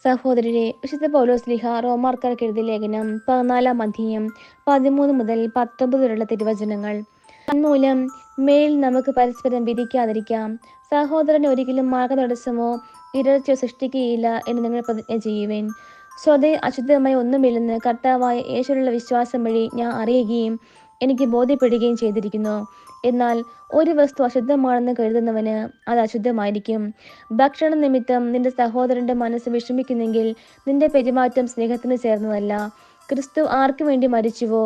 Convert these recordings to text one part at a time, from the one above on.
സഹോദരരെ, വിശുദ്ധ പൗലോസ്ലീഹ റോമാക്കാർക്ക് എഴുതിയ ലേഖനം 14-ാം അധ്യായം 13 മുതൽ 19 വരെയുള്ള തിരുവചനങ്ങൾ. തന്മൂലം മേൽ നമുക്ക് പരസ്പരം വിധിക്കാതിരിക്കാം. സഹോദരന് ഒരിക്കലും മാർഗതടസ്സമോ ഇടർച്ചയോ സൃഷ്ടിക്കുകയില്ല എന്ന് നിങ്ങൾ പ്രതിജ്ഞ ചെയ്യുവേൻ. സ്വതേ അശുദ്ധമായി ഒന്നുമില്ലെന്ന് കർത്താവായ യേശുവിലുള്ള വിശ്വാസം വഴി ഞാൻ അറിയുകയും എനിക്ക് ബോധ്യപ്പെടുകയും ചെയ്തിരിക്കുന്നു. എന്നാൽ ഒരു വസ്തു അശുദ്ധമാണെന്ന് കരുതുന്നവന് അത് അശുദ്ധമായിരിക്കും. ഭക്ഷണ നിമിത്തം നിന്റെ സഹോദരന്റെ മനസ്സ് വിഷമിക്കുന്നെങ്കിൽ നിന്റെ പെരുമാറ്റം സ്നേഹത്തിന് ചേർന്നതല്ല. ക്രിസ്തു ആർക്കു വേണ്ടി മരിച്ചുവോ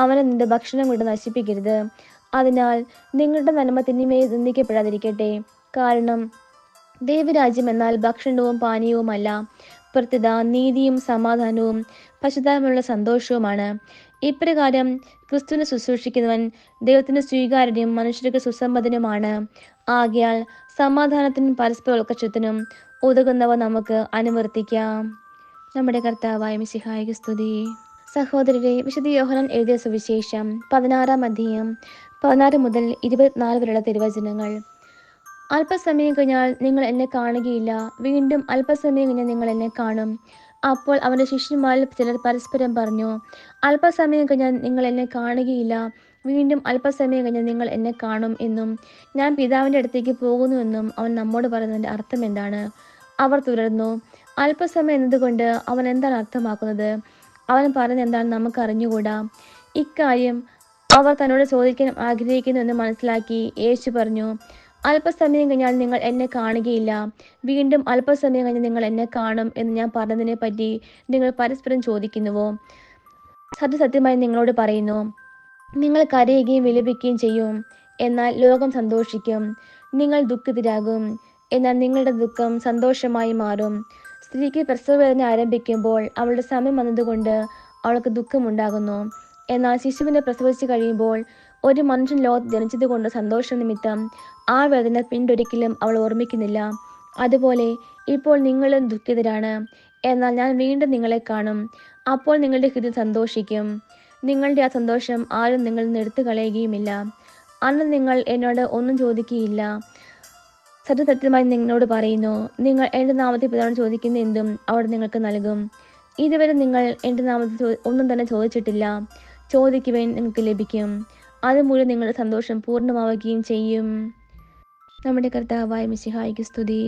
അവനെ നിന്റെ ഭക്ഷണം കൊണ്ട് നശിപ്പിക്കരുത്. അതിനാൽ നിങ്ങളുടെ നന്മ തിന്മയെ നിന്ദിക്കപ്പെടാതിരിക്കട്ടെ. കാരണം ദൈവരാജ്യം എന്നാൽ ഭക്ഷണവും പാനീയവുമല്ല, പ്രത്യുത നീതിയും സമാധാനവും പശ്ചാത്താപമുള്ള സന്തോഷവുമാണ്. ഇപ്രകാരം ക്രിസ്തുവിനെ ശുശ്രൂഷിക്കുന്നവൻ ദൈവത്തിന് സ്വീകാര്യനും മനുഷ്യർക്ക് സുസമ്മതനുമാണ്. ആകയാൽ സമാധാനത്തിനും പരസ്പര ഉത്കർഷത്തിനും ഉതകുന്നവ നമുക്ക് അനുവർത്തിക്കാം. നമ്മുടെ കർത്താവായ മിശിഹായ്ക്ക് സ്തുതി. സഹോദരരെ, വിശുദ്ധ യോഹന്നാൻ എഴുതിയ സുവിശേഷം 16-ാം അധ്യായം 16 മുതൽ 24 വരെയുള്ള തിരുവചനങ്ങൾ. അല്പസമയം കഴിഞ്ഞാൽ നിങ്ങൾ എന്നെ കാണുകയില്ല, വീണ്ടും അല്പസമയം കഴിഞ്ഞാൽ നിങ്ങൾ എന്നെ കാണും. അപ്പോൾ അവന്റെ ശിഷ്യന്മാരിൽ ചിലർ പരസ്പരം പറഞ്ഞു, അല്പസമയം കഴിഞ്ഞാൽ നിങ്ങൾ എന്നെ കാണുകയില്ല, വീണ്ടും അല്പസമയം കഴിഞ്ഞാൽ നിങ്ങൾ എന്നെ കാണും എന്നും ഞാൻ പിതാവിൻ്റെ അടുത്തേക്ക് പോകുന്നുവെന്നും അവൻ നമ്മോട് പറയുന്നതിൻ്റെ അർത്ഥം എന്താണ്? അവർ തുടർന്നു, അല്പസമയം എന്നതുകൊണ്ട് അവൻ എന്താണ് അർത്ഥമാക്കുന്നത്? അവൻ പറയുന്നത് എന്താണെന്ന് നമുക്ക് അറിഞ്ഞുകൂടാ. ഇക്കാര്യം അവർ തന്നോട് ചോദിക്കാൻ ആഗ്രഹിക്കുന്നു എന്ന് മനസ്സിലാക്കി യേശു പറഞ്ഞു, അല്പസമയം കഴിഞ്ഞാൽ നിങ്ങൾ എന്നെ കാണുകയില്ല, വീണ്ടും അല്പസമയം കഴിഞ്ഞാൽ നിങ്ങൾ എന്നെ കാണും എന്ന് ഞാൻ പറഞ്ഞതിനെ പറ്റി നിങ്ങൾ പരസ്പരം ചോദിക്കുന്നുവോ? സത്യസത്യമായി നിങ്ങളോട് പറയുന്നു, നിങ്ങൾ കരയുകയും വിലപിക്കുകയും ചെയ്യും, എന്നാൽ ലോകം സന്തോഷിക്കും. നിങ്ങൾ ദുഃഖിതരാകും, എന്നാൽ നിങ്ങളുടെ ദുഃഖം സന്തോഷമായി മാറും. സ്ത്രീക്ക് പ്രസവവേദന ആരംഭിക്കുമ്പോൾ അവളുടെ സമയം വന്നതുകൊണ്ട് അവൾക്ക് ദുഃഖമുണ്ടാകുന്നു. എന്നാൽ ശിശുവിനെ പ്രസവിച്ചു കഴിയുമ്പോൾ ഒരു മനുഷ്യൻ ലോകത്ത് ജനിച്ചതുകൊണ്ട് സന്തോഷ നിമിത്തം ആ വേദന പിന്നൊരിക്കലും അവൾ ഓർമ്മിക്കുന്നില്ല. അതുപോലെ ഇപ്പോൾ നിങ്ങളും ദുഃഖിതരാണ്, എന്നാൽ ഞാൻ വീണ്ടും നിങ്ങളെ കാണും. അപ്പോൾ നിങ്ങളുടെ ഹൃദയം സന്തോഷിക്കും. നിങ്ങളുടെ ആ സന്തോഷം ആരും നിങ്ങളിൽ നിന്ന് എടുത്തു കളയുകയുമില്ല. അന്ന് നിങ്ങൾ എന്നോട് ഒന്നും ചോദിക്കുകയില്ല. സത്യസത്യമായി നിങ്ങളോട് പറയുന്നു, നിങ്ങൾ എൻ്റെ നാമത്തിൽ പിതാവിനോട് ചോദിക്കുന്ന എന്തും അവിടെ നിങ്ങൾക്ക് നൽകും. ഇതുവരെ നിങ്ങൾ എൻ്റെ നാമത്തിൽ ഒന്നും തന്നെ ചോദിച്ചിട്ടില്ല. ചോദിക്കുവാൻ നിങ്ങൾക്ക് ലഭിക്കും. അതുമൂലം നിങ്ങളുടെ സന്തോഷം പൂർണ്ണമാവുകയും ചെയ്യും. നമ്മുടെ കർത്താവായ മിശിഹായ്ക്ക് സ്തുതി.